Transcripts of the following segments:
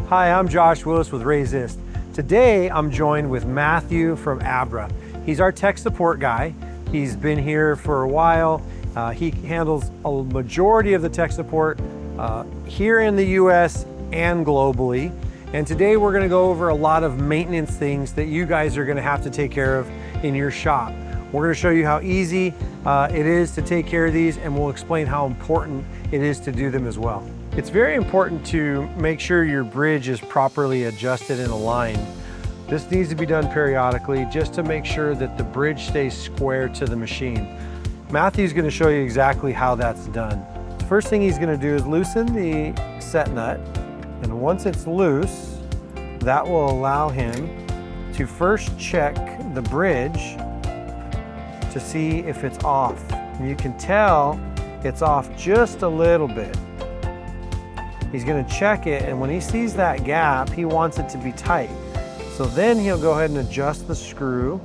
Hi, I'm Josh Willis with Rayzist. Today I'm joined with Matthew from ABRA. He's our tech support guy. He's been here for a while. He handles a majority of the tech support here in the US and globally. And today we're going to go over a lot of maintenance things that you guys are going to have to take care of in your shop. We're going to show you how easy it is to take care of these, and we'll explain how important it is to do them as well. It's very important to make sure your bridge is properly adjusted and aligned. This needs to be done periodically just to make sure that the bridge stays square to the machine. Matthew's going to show you exactly how that's done. The first thing he's going to do is loosen the set nut, and once it's loose, that will allow him to first check the bridge to see if it's off. And you can tell it's off just a little bit. He's going to check it, and when he sees that gap, he wants it to be tight. So then he'll go ahead and adjust the screw.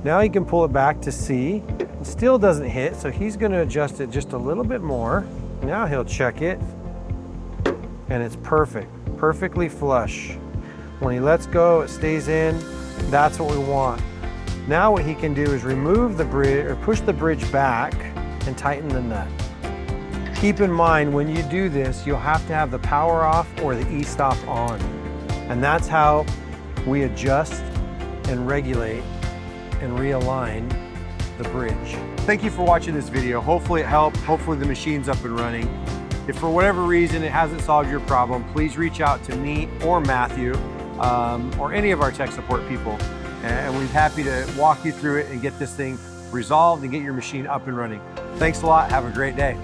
Now he can pull it back to see. It still doesn't hit, so he's going to adjust it just a little bit more. Now he'll check it, and it's perfect, perfectly flush. When he lets go, it stays in. That's what we want. Now what he can do is remove the bridge, or push the bridge back and tighten the nut. Keep in mind, when you do this, you'll have to have the power off or the e-stop on. And that's how we adjust and regulate and realign the bridge. Thank you for watching this video. Hopefully it helped. Hopefully the machine's up and running. If for whatever reason it hasn't solved your problem, please reach out to me or Matthew or any of our tech support people. And we're happy to walk you through it and get this thing resolved and get your machine up and running. Thanks a lot. Have a great day.